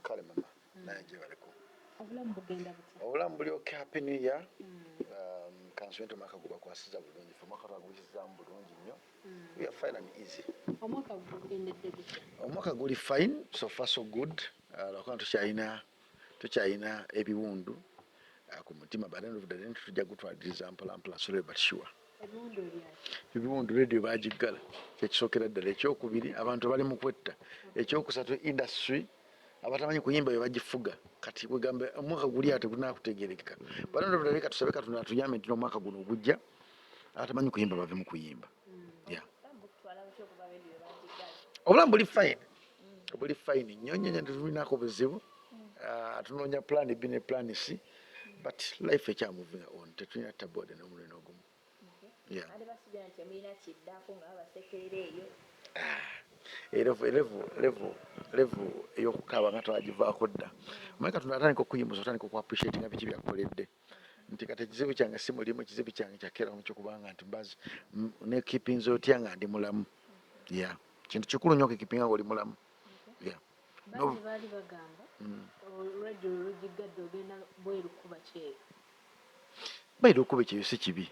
kale mama naye gye baliko obulamu buli okay. Happy New Year. Kanswente omwaka gubakwasiza bulungi fe omwaka twaguyisizaamu bulungi nnyo. We are fine and easy. Omwaka guli fine, so far so good. Lwakuba tukyalina ebiwundu ku mutima, but end of the day tujja gutwaliriza mpolampola, slowly but sure. Ebiwundu radio bagiggala kyekisookera ddala. Ekyokubiri abantu bali mu kwetta. Ekyokusatu industry abatamanyi kuyimba bye bagifuga kati bwegambe omwaka guli ate gunakutegerekeka. But end of the day katusabe Katonda atuyambe nti omwaka guno ogujja abatamanyi kuyimba bave mu kuyimba. Obulamu buli fine. Buli fine nnyo nnyo, tetulinako buzibu. Tunoonya plan B ne plan C, but life ekya moving on. Tetulina tabode n'omuliro n'ogumu. Level eyokukaaba nga twagivaako dda. Omanyi Katonda atandika okuyimbuza, otandika okuappreciate nga biki byakoledde. Nti kati ekizibu kyange si mulimu, ekizibu kyange kyakeera mu kyokubanga nti mbazi ne keepinze otya nga ndi mulamu. Kintu kikulu nnyo okukipinga ng'oli mulamu. Baali bagamba olwejjo olugigadde ogenda bweru kuba kyeyo. Bweru kuba kyeyo si kibi.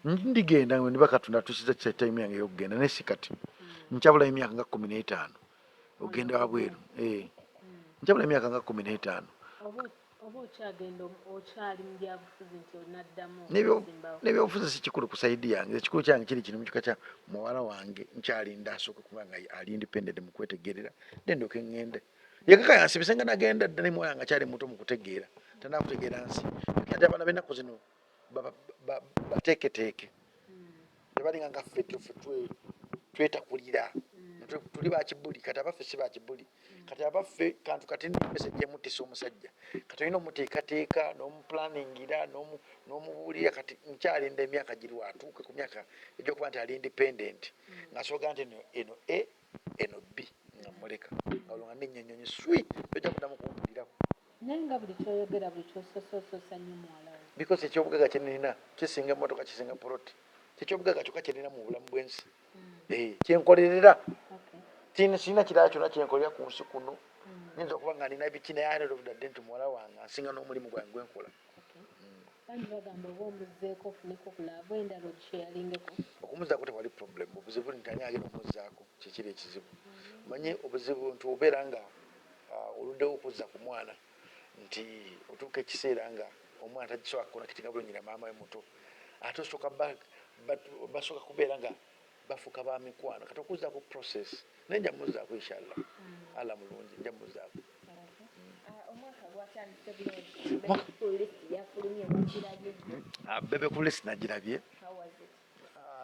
Ndigenda nga ndiba Katonda atusiza time yange ey'okugenda naye si kati. Nkyabula emyaka nga 15 ogenda wabweru. Nkyabula emyaka nga 15. Oba okyagenda okyali mu byabufuzi nti onaddamu n'ebyobufuzi si kikulu ku sayidi yange. Ekikulu kyange kiri kino mu kika kya muwala wange nkyalinda asooke kuba nga ali independent mu kwetegerera ndendoke ngende. Yekaka yansibise nga nagenda dda ne muwala nga kyali muto mu kutegeera. Tanaakutegeera nsi. Kati abaana b'ennaku zino bateeketeeke. Tebali nga ffe twetakulira. Tuli bakibuli, kati abaffe si bakibuli. Kati abaffe kantu kati message yemutisa omusajja. Kati olina omuteekateeka n'omuplanningira n'omubuulira kati nkyalinda emyaka giri atuuke ku myaka egyokuba nti ali independent. Ng'asooka nti eno A eno B nga muleka. Olwo nga n'ennyonyi swi tojja kuddamu kumpulirako. Naye nga buli kyoyogera buli kyososoosa nnyo muwala we. Because ekyobugagga kye nina kisinga emmotoka kisinga poloti. Ekyobugagga kyokka kye nina mu bulamu bw'ensi. Kyenkolerera. Sina kirala kyonna kyenkolera ku nsi kuno. Nyinza okuba nga nina biki naye ate oluvudde nti muwala wange asinga n'omulimu gwange gwenkola. Kandi bagamba oba omuzzeeko ofuneko kulaba endala ogisheyaringeko. Okumuzzaako tewali problem. Obuzibu nti ani agenda omuzzaako kikiri ekizibu. Manyi obuzibu nti obeera nga oluddewo okuzza ku mwana nti otuuka ekiseera nga omwana tagisobola kukola kitinga bulungi na maama we muto. Ate osooka basooka kubeera nga bafuuka ba mikwano. Kati okuzzaako process naye nja muzzaako inshallah. Allah mulungi nja muzzaako. Bebe ku list nagirabye.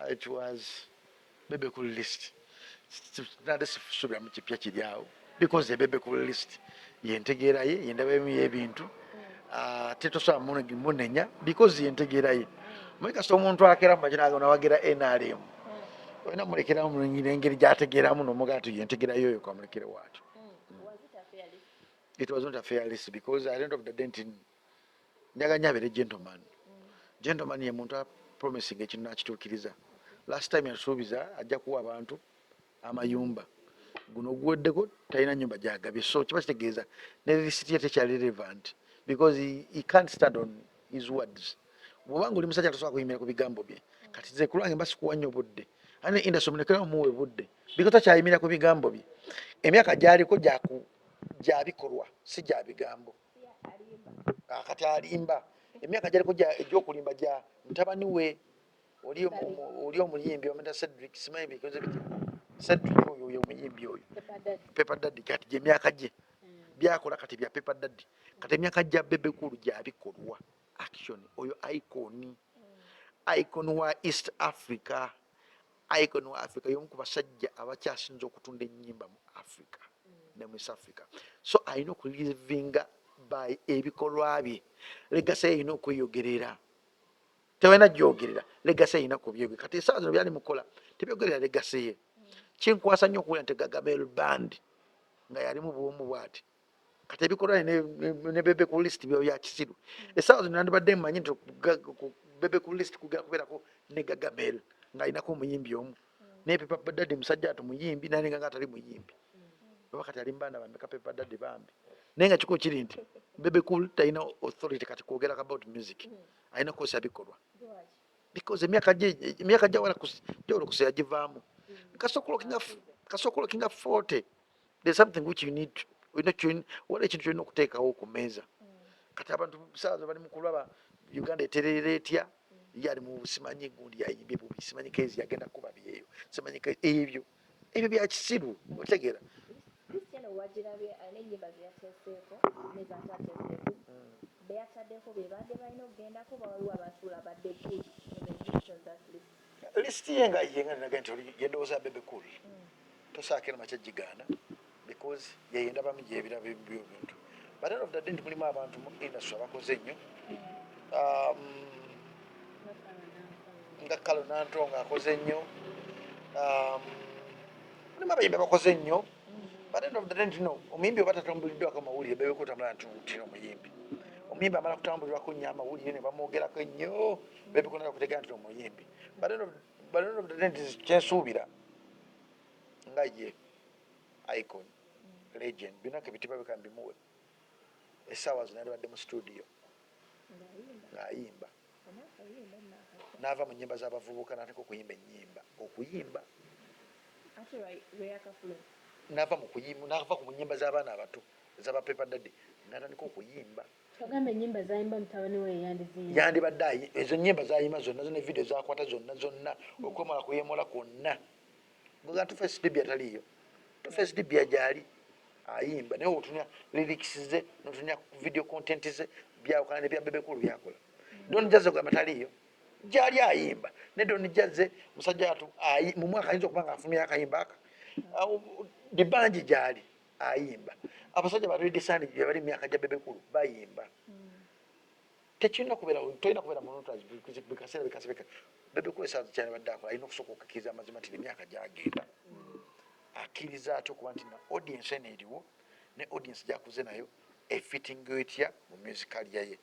It was Bebe ku list. Nade sisubira mu kipya kiri awo because the Bebe ku list yentegeera ye yendabamu y'ebintu tetosobola munenya because yentegeera ye. Mwe kasita omuntu akeera mu makina agona wagira NRM olina mulekera mu ngeri gy'ategeeramu n'omugala nti yentegeera yoyo kwamulekere waatyo. It was not a fair list because at the end of the day njaga nnyo abeere gentleman. Gentleman ye muntu promising ekintu n'akituukiriza. Last time yasuubiza ajja kuwa abantu amayumba. Guno oguweddeko talina nnyumba gy'agabye. So kiba kitegeeza ne lisiti ye tekyali relevant because he can't stand on his words. Bw'obanga oli musajja tasobola kuyimira ku bigambo bye. Kati nze kulwange mba sikuwa nnyo budde. Ane industry omunekera muwe budde. Because takyayimira ku bigambo bye. Emyaka gy'aliko gya bikolwa si gya bigambo. Kati alimba. Emyaka gy'aliko egy'okulimba gya mutabani we oli omuyimbi omenda Cedric simanyi because Cedric oyo omuyimbi oyo. Pepper Daddy kati gye myaka gye. Byakola kati bya Pepper Daddy. Kati emyaka gya Bebe Cool gya bikolwa. Action oyo icon wa East Africa. Icon wa Africa y'omu ku basajja abakyasinze okutunda ennyimba mu Africa ne mu East Africa. So alina okulivinga by ebikolwa bye. Legacy erina okweyogerera. Tewena gyogerera. Legacy erina kubyogera. Kati essaawa zino byali mukola tebyogerera legacy ye. Kinkwasa nnyo okuwulira nti Gagamel Band nga yalimu bw'omu bw'ati. Kati ebikolwa ne Bebe ku list bya kisiru. Essaawa zino nandibadde mmanyi nti Bebe ku list kugenda kubeerako ne Gagamel ng'alinako omuyimbi omu. Naye Pepper Daddy musajja ati muyimbi naye nga atali muyimbi. oba kati alimbanda bameka Pepper Daddy bambi naye nga kiko kiri nti Bebe Cool talina authority kati kwogera about music alina kukozesa bikolwa because emyaka gye wala kuseera givaamu kasooka looking at 40 there's something which you need waliwo ekintu kyolina okuteekawo ku mmeeza kati abantu saazo bali mu kulaba Uganda eterera etya ye ali mu simanyi gundi yayimbye bubi simanyi kezi yagenda kuba byeyo simanyi ebyo bya kisiru otegeera Christian wagirabye alina ennyimba zeyateeseeko nezatateeseeko beyataddeko be badde balina okugendako bawaliwo abantu labadde good in the musicians at least list ye nga ninaga nti yendowooza Bebe Cool tosaakira makyagigaana because yeyendabamu gyebirabo ebintu but end of the day mulimu abantu mu industry abakoze ennyo nga Kalo Nantonga akoze nnyo mulimu abayimbi abakoze nnyo but end of the day no omuyimbi oba tatambuliddwako amawulire Bebe Cool tamala ntina omuyimbi omuyimbi amala kutambulirwako nnyo amawulire ne bamwogerako ennyo Bebe Cool nakutegera nti omuyimbi but end of the day kyensuubira nga ye icon legend binako ebitiba bika mbimuwe essaawa zino yalibadde mu studio ng'ayimba n'ava mu nnyimba z'abavubuka n'ateka okuyimba ennyimba okuyimba n'ava ku nnyimba z'abaana abato ez'aba Pepper Daddy n'atandika okuyimba ogamba ennyimba zayimba mutabani we yandibadde ezo nnyimba zayimba zonna zona evidiyo zakwata zonna okwemala kuyemola kwonna ngoga tufa esidibya taliyo tufa esidibya gyali ayimba naye otunya lyrics ze notunya video content ze byawukana ne bya Bebe Cool byakola Don Jazz ogamba taliyo gyali ayimba ne Don Jazz musajja watu mu mwaka ayinza okuba nga afumya akayimba aka dibanji gyali ayimba abasajja ba Red Sun gye bali myaka gya Bebe Cool bayimba tolina kubeera monotage bikaseera bikasebeka Bebe Cool esaazi kyali badde akola alina okusooka okukkiriza amazima nti emyaka gyagenda akkiriza ate okuba nti na audience eno eriwo ne audience gyakuze nayo efittinga etya mu musical ye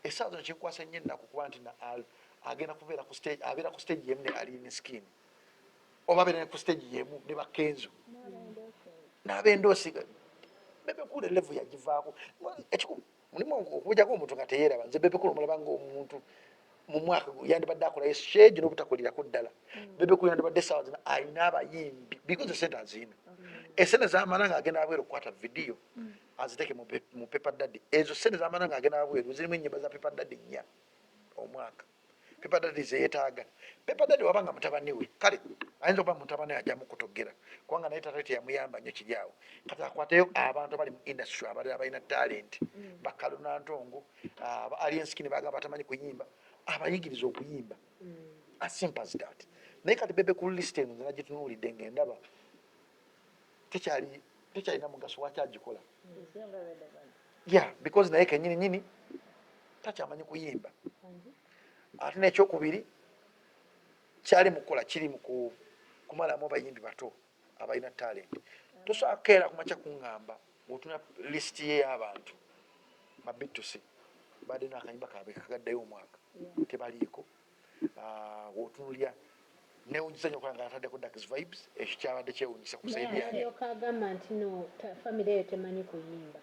essaazi no kinkwasa nnyo ennaku kuba nti agenda kubeera ku stage abeera ku stage yemu ne Alien Skin oba abeera ku stage yemu ne Bakenzo n'abendoosi Bebe Cool level yagivaako mulimu okubujjako omuntu nga teyeeraba nze Bebe Cool omulaba ng'omuntu mu mwaka yandibadde akolayo shege n'obutakolirako ddala Bebe Cool yandibadde essaawa zina alina abayimbi because esente azina esente zamala ng'agenda abweru okukwata vidiyo aziteeke mu Pepper Daddy ezo sente zamala ng'agenda abweru zirimu ennyimba za Pepper Daddy 4 omwaka Pepper Daddy zeyeetaaga Pepper Daddy wabanga mutabani we kale ayinza okuba mutabani we ajjamu kutogera kubanga naye taata teyamuyamba nnyo kiri awo kati akwateyo abantu abali mu industry abalala balina talent Kalo Nantongo Alien Skin bagamba batamanyi kuyimba abayigiriza okuyimba as simple as that naye kati Bebe Cool list eno nze nagitunuulidde ng'endaba tekyalina mugaso wakyagikola because naye kenyini takyamanyi kuyimba ate n'ekyokubiri kyali mukola kiri mu kumalamu abayimbi bato abalina talent tosobola kukeera kumakya kuŋŋamba ng'otuna list ye y'abantu mabitusi badde n'akayimba kaabwe kagaddayo omwaka tebaliiko wotunulya newunyisa nnyo okola nga ataddeko Dax Vibes ekyo kyabadde kyewunyisa ku saidi yange okagamba nti no famire eyo temanyi kuyimba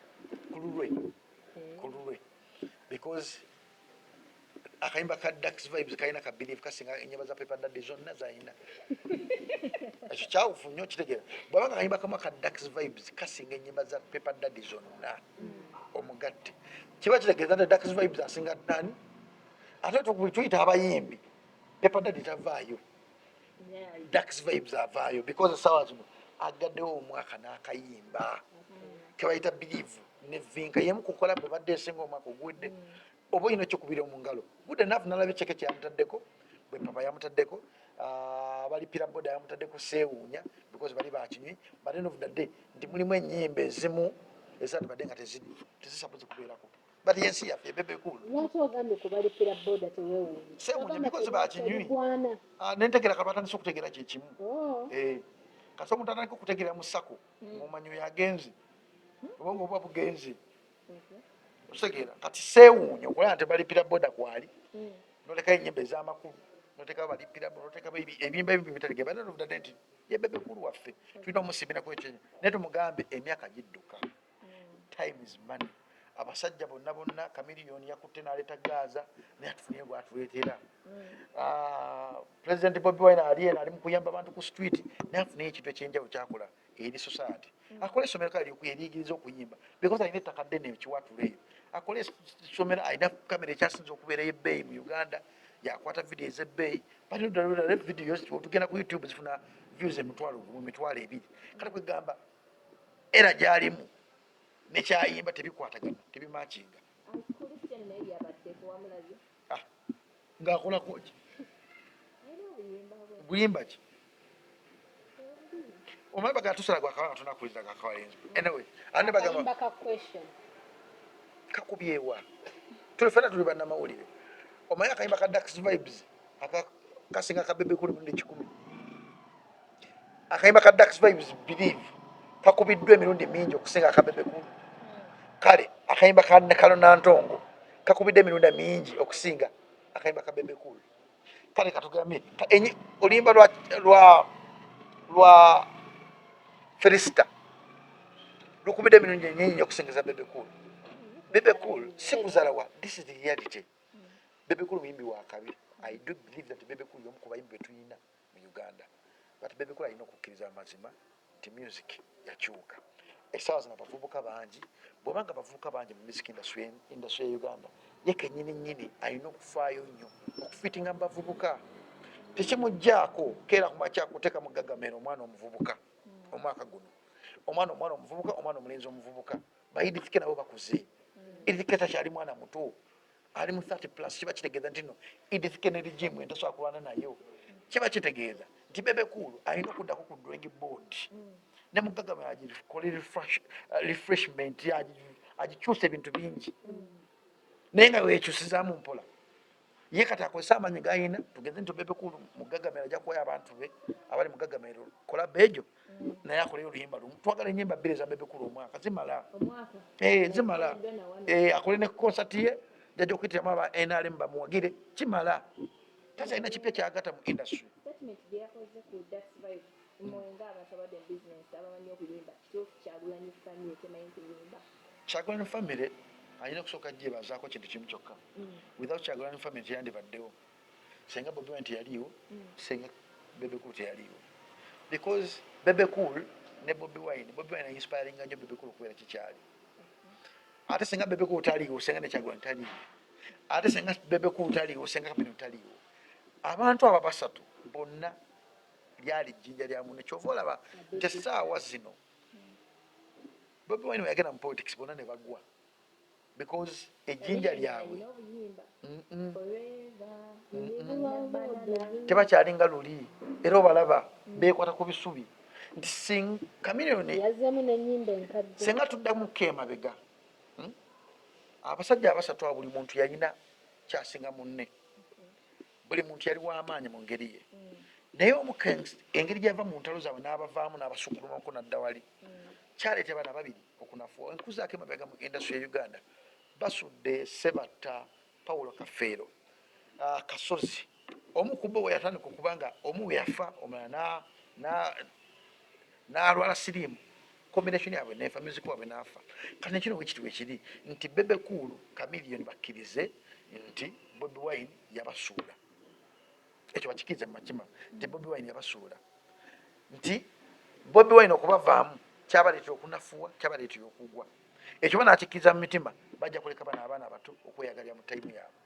ku lulwe because akayimba ka Dax Vibes kalina ka believe kasinga ennyimba za Pepper Daddy zonna zalina ekyo kyawufu nnyo kitegeera bw'abanga akayimba kamu ka Dax Vibes kasinga ennyimba za Pepper Daddy zonna omugatte kiba kitegeeza nti Dax Vibes asinga nani ate tuyita abayimbi Pepper Daddy tavaayo Dax Vibes avaayo because essaawa zino agaddewo omwaka n'akayimba kebayita believe ne vinka yemu kukola bwe badde esinga omwaka oguwedde oba olina ekyokubiri mu ngalo good enough nalaba ekyeke kyamutaddeko bwe papa yamutaddeko balipira boda yamutaddeko seewuunya because bali bakinywi but end of the day nti mulimu ennyimba ezimu ezandibadde nga tezisabuze kubeerako but yensi yaffe Bebe Cool lwaki ogambye kubalipira boda teweewuunya seewuunya because bakinywi nentegera kati batandise okutegeera kyekimu kasi omuntu atandika okutegeera mu ssako mumanyi oyo agenzi oba ngaoba bugenzi otegeera kati seewuunya okulaba nti balipira boda kwali nolekayo ennyimba ez'amakulu noteekako balipiramu noteekako ebimba ebyo bitaligeba none of the day nti ye Bebe Cool waffe tulina omusimbirako ekyenyi naye tumugambe emyaka gidduka. Time is money. Abasajja bonna kamiliyoni yakutte n'aleeta Gaza naye atufunye gwatuleetera. President Bobi Wine ali eno ali mu kuyamba abantu ku street naye afunayo ekintu ekyenjawulo kyakola eri society. Akola essomero kale eriyigiriza okuyimba because alina ettaka ddene ekiwatula eyo. Akola essomero alina kamera ekyasinza okubeera ey'ebbeeyi mu Uganda yakwata video ez'ebbeeyi batudaludala videos tugenda ku YouTube zifuna views emitwalo 2 kale kwegamba era gy'alimu nekyayimba tebikwatagana tebimakinga ng'akolako ki buyimba ki omanyi bagala tusala gwakabanga tunakulira gakawalenzi anyway ane bagamba kakubyewa tulifena tuli bannamawulire omanyi akayimba ka Dax Vibes kasinga ka Bebe Cool mirundi 10 akayimba ka Dax Vibes believe kakubiddwa emirundi mingi okusinga aka Bebe Cool. Kale akayimba ka Nekalo Nantongo kakubidde emirundi mingi okusinga akayimba ka Bebe Cool. Kale katugambe oluyimba lwa Felicita lukubidde emirundi nyingi okusingiza Bebe Cool. Bebe Cool si kuzalawa, this is the reality. Bebe Cool muyimbi wa kabiri. I do believe that Bebe Cool y'omu ku bayimbi betulina mu Uganda, but Bebe Cool alina okukkiriza amazima nti music yakyuka. Essaawa zino abavubuka bangi bw'obanga abavubuka bangi mu music industry ya Uganda ye kennyini alina okufaayo nnyo okufitinga mu bavubuka. Tekimuggyako keera ku makya kuteeka mu gagamero omwana omuvubuka omwaka guno omwana omuvubuka omwana omulenzi omuvubuka bayidifike nabo bakuze idifike takyali mwana muto ali mu 30+ kiba kitegeeza nti no idifike ne rigimu entasobola kulwana nayo kiba kitegeeza nti Bebe Cool alina okuddako ku drawing board ne mu gagamero agikole refreshment agikyusa ebintu bingi naye nga weekyusizaamu mpola ye kati akozesa amaanyi g'alina tugeze nti Bebe Cool mu gagamero ajja kuwayo abantu be abali mu gagamero kola beejo naye akoleyo oluyimba lumu twagala ennyimba 2 za Bebe Cool omwaka zimala zimala akole ne concert ye jajja okuyitiramu aba NRM bamuwagire kimala takyalina kipya kyagata mu industry. Kyagulanyi family alina okusooka gyebazaako kintu kimu kyokka without Kyagulanyi family teyandibaddewo senga Bobi Wine teyaliwo senga Bebe Cool teyaliwo because Bebe Cool ne Bobi Wine inspiringa nnyo Bebe Cool okubeera kikyali ate senga Bebe Cool taliwo senga ne Kyagulanyi taliwo ate senga Bebe Cool taliwo senga Kabino taliwo abantu aba basatu bonna lyali jjinja lya munne kyova olaba nti essaawa zino Bobi Wine yagenda mu politics bonna ne bagwa because ejjinja lyabwe tebakyalinga luli era obalaba beekwata ku bisubi nti kamiliyoni senga tuddamu emabega abasajja abasatu buli muntu yalina kyasinga munne buli muntu yali w'amaanyi mu ngeri ye naye engeri gyava mu ntalo zaabwe n'abavaamu n'abasukulumako nadda wali kyaleeta bana babiri okunafuwa enkuzaako emabega mu industry ya Uganda basudde Sebatta Paulo Kafeero Kasozi omu ku bo we yatandika okubanga omu we yafa omulala n'alwala siriimu combination yaabwe nefa music waabwe n'afa kati nekino wekiti wekiri nti Bebe Cool kamiliyoni bakkirize nti Bobi Wine yabasuula ekyo bakikirize mu makima nti Bobi Wine yabasuula nti Bobi Wine okubavaamu kyabaleetera okunafuwa kyabaleetera okugwa ekyo banakikkiriza mu mitima bajja kuleka bano abaana abato okweyagalira mu tayimu yaabwe.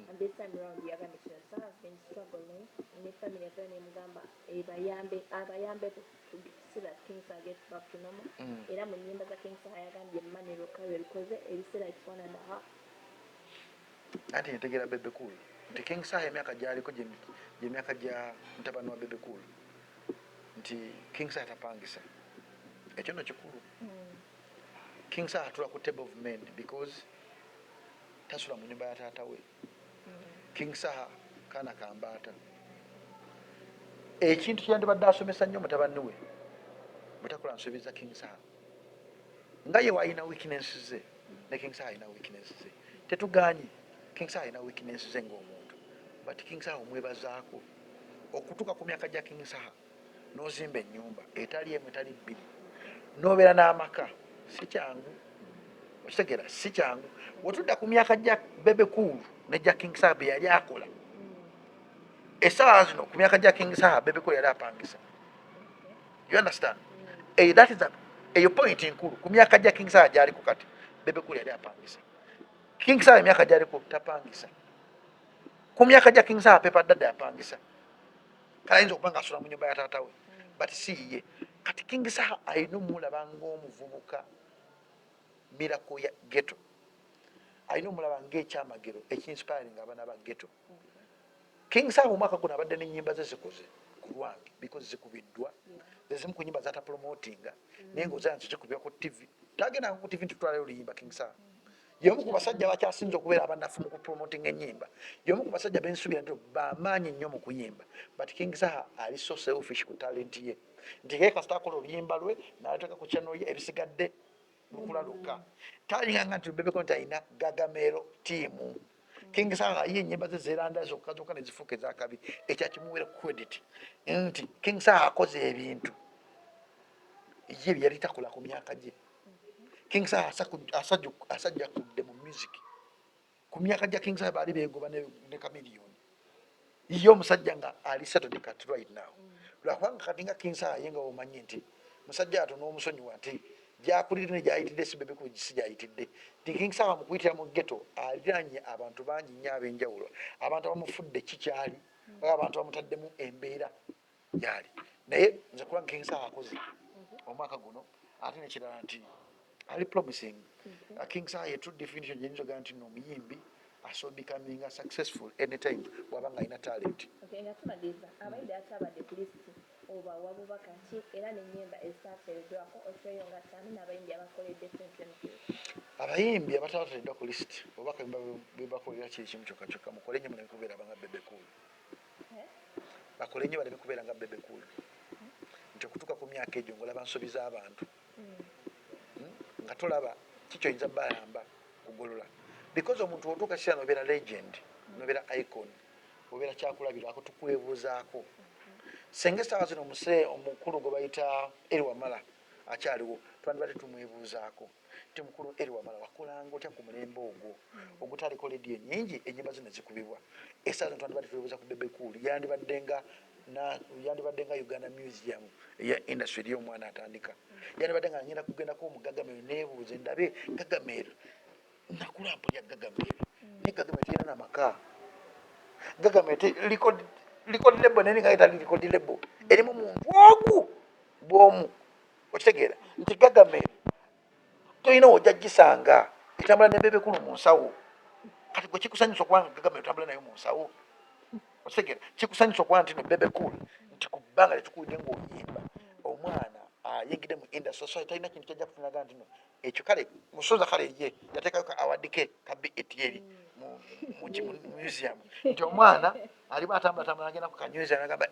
And this time around the organization has been struggling and the family has been mugamba abayambe to see that things are get back to normal. Era mu nyimba za King Saha yagambye mani lokawe bikoze ebiseera 1.5. Ati ntegera Bebe Cool nti King Saha emyaka gyaliko gy'emyaka gya mutabani wa Bebe Cool nti King Saha tapangisa ekyo nno kikulu. King Saha atula ku table of men because tasula mu nnyumba ya taata we. King Saha kaana kambaata ekintu kyandibadde asomesa nnyo mutabani we butakola nsobiza King Saha nga ye waalina weakness ze ne King Saha alina weakness ze tetuganye King Saha alina weakness ze ng'omuntu but King Saha omwebazaako okutuuka ku myaka gya King Saha n'ozimba ennyumba etali emu etali bbiri n'obeera n'amaka si kyangu okitegeera si kyangu wetudda ku myaka gya Bebe Cool ne gya King Saha bye yali akola essaawa zino ku myaka gya King Saha Bebe Cool yali apangisa you understand that is eyo point nkulu ku myaka gya King Saha gy'aliko kati Bebe Cool yali apangisa King Saha emyaka gy'aliko tapangisa ku myaka gya King Saha Pepa Dada yapangisa kale ayinza okuba nga asula mu nyumba ya taata we but si ye kati King Saha alina omulaba ng'omuvubuka miracle ya ghetto alina omulaba ng'ekyamagero ekinspiring abaana ba ghetto King Saha omwaka guno abadde n'ennyimba ze zikoze ku lwange because zikubiddwa zezimu ku nnyimba zatapromotinga naye ng'ozaya nti zikubya ku TV tagenda ku TV ntitwalayo oluyimba King Saha y'omu ku basajja bakyasinze okubeera abanafu mu kupromotinga ennyimba y'omu ku basajja bensubira nti bamaanyi nnyo mu kuyimba but King Saha ali so selfish ku talent ye nti ye kasita akola oluyimba lwe n'aleeteka ku channel ye ebisigadde lukula lukka talinganga nti Bebe Cool nti alina gagamero tiimu King Saha ye ennyimba ze zeeranda zokka ne zifuuka ez'akabi ekyakimuwera credit nti King Saha akoze ebintu ye bye yali takola ku myaka gye King Saha asajja kudde mu music ku myaka gya King Saha baali beegoba ne kamiliyoni ye omusajja nga ali settled kat right now lwakubanga kati nga King Saha ye nga omanyi nti musajja ato n'omusonyiwa nti gyakulire ne gyayitidde si Bebe Cool si gyayitidde nti King Saha mu kuyitira mu ghetto aliranye abantu bangi nnyo ab'enjawulo abantu abamufudde kikyali abantu bamutaddemu embeera gyali naye nze kubanga King Saha akoze omwaka guno ate nekirala nti ali promising King Saha ye true definition gyenyinza ogaa nti n'omuyimbi aso becoming successful anytime bw'aba nga alina talent nga tumaliza abayimbi ate abadde ku lisiti oba wabubaka ki era n'ennyimba ezitateereddwako otweyo nga ttaani n'abayimbi abakoledde abayimbi abatabateereddwa ku lisiti obubaka bebakolera kiri kimu kyokka kyokka mukole nnyo muleme kubeera nga Bebe Cool bakole nnyo baleme kubeera nga Bebe Cool nti okutuuka ku myaka egyo ng'olaba nsobi z'abantu nga tolaba kikyoyinza bayamba kugolola because omuntu otuuka kiseera nobeera legend nobeera icon obeera kyakulabirako tukwebuuzaako senga essaawa zino omukulu gwe bayita Eri Wamala akyaliwo twandibadde tumwebuuzaako nti mukulu Eri Wamala wakolanga otya ku mulembe ogwo ogutaliko lediyo ennyingi ennyimba zino zikubibwa essaawa zino twandibadde twebuuza ku Bebe Cool yandibadde nga Uganda Museum eya industry eri omwana atandika yandibadde nga nyina kugendako omugagamero neebuuze ndabe gagamero nakulampu lya gagamero ne gagamero teyina namaka gagamero likodi lebo naye nga etali likodi lebo erimu muntu ogu bw'omu okitegeera nti gagamero tolina wojja gisanga etambula ne Bebe Cool mu nsawo kati gwe kikusanyusa okubanga gagamero etambula nayo mu nsawo okitegeera kikusanyusa okuba nti no Bebe Cool nti ku bbanga lyetukuwulidde ng'oyimba omwana ayingidde mu industry so talina kintu kyajja kufunaga nti no ekyo kale musoza kale ye yateekayo ka awadike ka BET eri mu museum nti omwana aliba atambula agenda ku kanyuseum agamba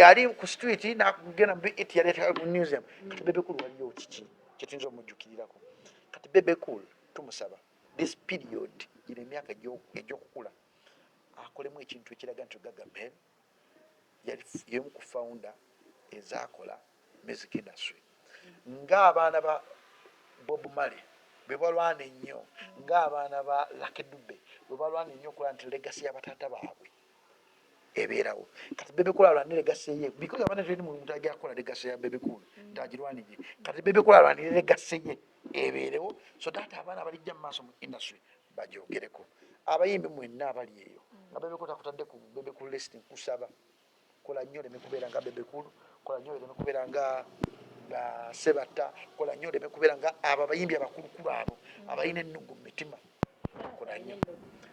ali ku street nakugenda mu BET yaleetekayo mu museum kati Bebe Cool waliyo kiki kyetuyinza omujjukirirako kati Bebe Cool tumusaba this period gino emyaka egy'okukula akolemu ekintu ekiraga nti gagamel yemu ku founder ezaakola music industry ng'abaana ba Bob Marley bwe balwana ennyo ng'abaana ba Lucky Dube bwe balwana ennyo okola nti legacy y'abataata baabwe ebeerawo kati Bebe Cool alwanire legacy ye because abaana tuli mu muntu ajakola legacy ya Bebe Cool tagirwanire kati Bebe Cool alwanire legacy ye ebeerewo so that abaana abalijja mu maaso mu industry bagyogereko abayimbi mwenna abali eyo nga Bebe Cool takutadde ku Bebe Cool list nkusaba kola nnyo oleme kubeera nga Bebe Cool kola nnyo oleme kubeera nga Sebatta kola nnyo oleme kubeera nga abo abayimbi abakulukulu abo abalina ennugu mu mitima kola nnyo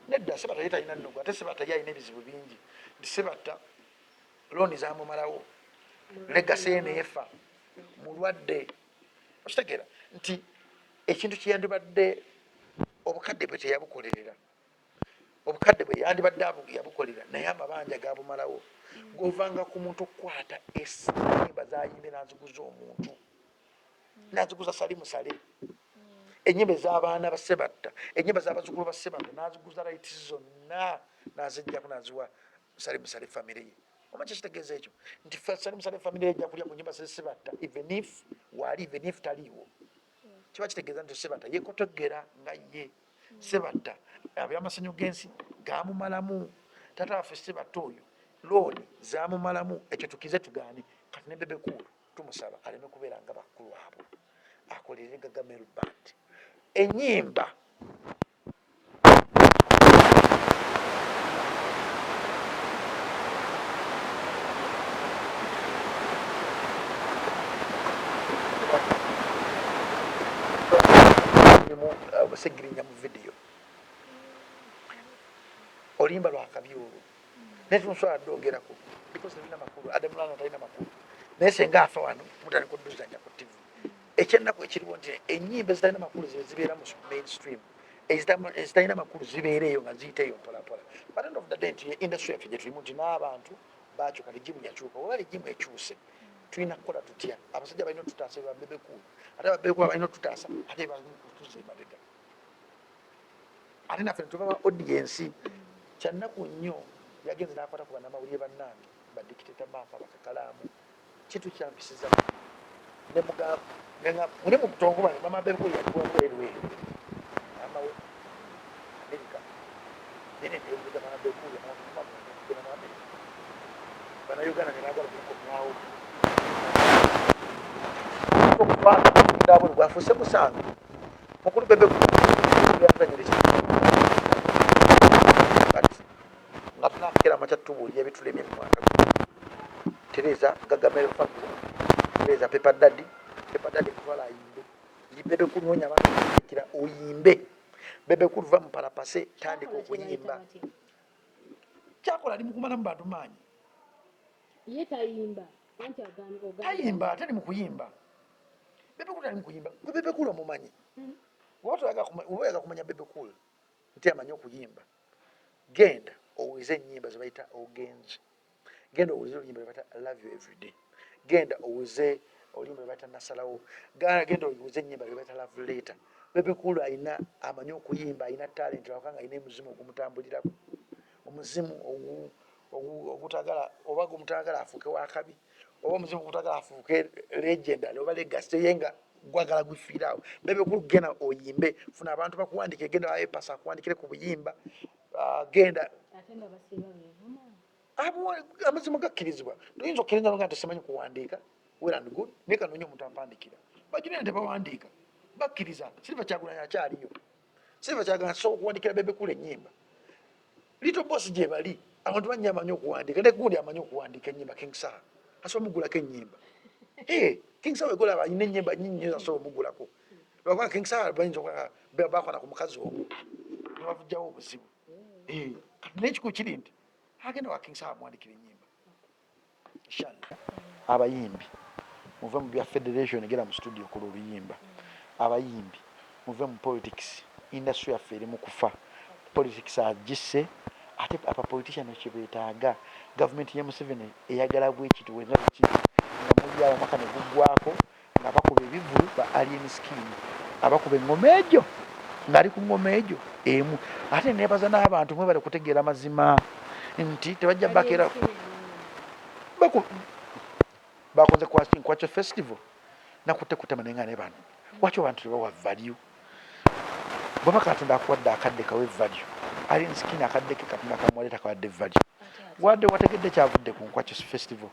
nedda Sebatta ye talina nnugu ate Sebatta ye alina ebizibu bingi nti Sebatta looni zamumalawo legacy ye neefa mulwadde okitegeera nti ekintu kyeyandibadde obukadde bwe teyabukolerera obukadde bwe yandibadde yabukolera naye amabanja gabumalawo govanga ku muntu okukwata ennyimba zayimbye naziguza omuntu naziguza sali musale ennyimba ez'abaana ba Ssebatta, ennyimba z'abazzukulu ba Ssebatta n'aziguza rights zonna n'aziggyako n'aziwa Salim Saleh family ye. Oba kitegeeza ekyo nti Salim Saleh family ye ejja kulya ku nnyimba ze Ssebatta even if wali even if taliiwo. Kiba kitegeeza nti Ssebatta yeekotoggera nga ye. Ssebatta ebyamasanyu g'ensi gaamumalamu. Taata waffe Ssebatta oyo looni zaamumalamu. Ekyo tukize tugaane. Kati ne Bebe Cool tumusaba aleme kubeera nga bakulu abo, akolere Gagamel Band ennyimba basegirinya mu video olimba lwakabi olwo naye tumusobola ddongerako because talina makulu adamulana talina makulu naye senga afa wano mutali kudduzanya ku TV. Ekyennaku ekiriwo nti ennyimba ezitalina makulu zibeera mu mainstream, ezitalina makulu zibeera eyo nga ziyita eyo mpolapola. But end of the day nti industry yaffe gye tulimu nti n'abantu bakyuka ligimu yakyuka oba ligimu ekyuse tulina kukola tutya. Abasajja balina otutaasa ba Bebe Cool ate ba Bebe Cool balina otutaasa ate batuze emabega ate naffe tuva ba audience. Kyannaku nnyo yagenze n'akwata ku bannamawulire bannange badikiteta maapa bakakalaamu kintu kyampisiza ne mugamba muli mu butongo bwange mama Bebe Cool yalikuwa bweruweru amawe Amerika nene ndebuuza mama Bebe Cool yamagena mu Amerika bannayuganda ne baagala kumukomyawo okufaana ndabwe gwafuuse musango mukulu Bebe Cool yanzanyira nga tunakera amaca tubuulira ebitulemye mu mwaka Tereza Gagamel family Tereza Pepper Daddy kutwala ayimbe Bebe Cool nonya abantu kira oyimbe Bebe Cool va mpalapase tandika okuyimba kyakola ali mukumana mu bantu maanyi ye tayimba anti tayimba atali mu kuyimba Bebe Cool ali mu kuyimba Bebe Cool omumanyi obaoyaga kumanya Bebe Cool nti amanyi okuyimba genda owulize ennyimba ze bayita ogenzi genda owulize oluyimba lwe bayita love you every day genda owulize oluyimba lwe bayita nasalawo genda owulize ennyimba lwe bayita love letter. Bebe Cool ayina amanyi okuyimba ayina talent wakanga ayina emuzimu ogumutambulirako omuzimu ogutagala oba gumutagala afuuke wakabi oba omuzimu ogutagala afuuke legendary oba legacy yenga gwagala gufiiraawo. Bebe Cool genda oyimbe funa abantu bakuwandike genda epasa akuwandikire ku buyimba genda amazimu gakkirizibwa toyinza okkirizibwa nga tesemanyi kuwandiika well and good naye kanoonya omuntu ampandikira bajunene tebawandiika bakkiriza Silver Kyagulanyi akyaliyo Silver Kyagulanyi asobola okuwandikira Bebe Cool ennyimba Little Boss gye bali abantu bangi amanyi okuwandiika ne gundi amanyi okuwandiika ennyimba King Saha asobola omugulako ennyimba King Saha wegola alina ennyimba nnyingi nyo asobola omugulako lwakuba King Saha bayinza bakwana ku mukazi omu ne bavujjawo obuzibu kati n'ekikulu kiri nti agenda wa King Saha amuwandikira ennyimba inshallah. Abayimbi muve mu bya federation egera mu studio kola oluyimba. Abayimbi muve mu politics industry yaffe eri mu kufa politics agisse ate apa politician ekibeetaaga government ya Museveni eyagala bwekiti wenna biki nga mulyawo maka ne guggwako nga bakuba ebivulu ba alien scheme abakuba engoma egyo ng'ali ku ngoma egyo emu ate neebaza n'abantu mwe bali kutegeera mazima nti tebajja bakeera bakoze kwacho festival nakutte kutema nenga ne bano wacho abantu tebawa value baba katonda akuwadde akadde kawe value ali nsikina akadde ke katonda kamwaleta kawadde value wadde wategedde kyavudde ku kwacho festival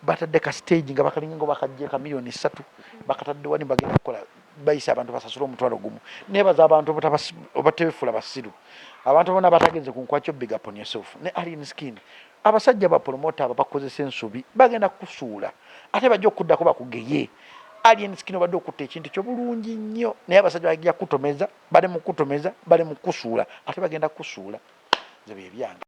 batadde ka stage nga bakalinga ngo bakajje ka milioni 3 bakatadde wani bagenda kukola bayisa abantu basasula omutwalo gumu nebaza abantu obatebefula basiru abantu bona batagenze ku kwacho big up on yourself ne ali skin abasajja ba promoter abakozesa ensubi bagenda kusuula ate bajja okuddako bakugeye alien skin badde okutta ekintu kyo bulungi nnyo naye abasajja bagenda kutomeza bale mu kusuula ate bagenda kusuula ze bye byange.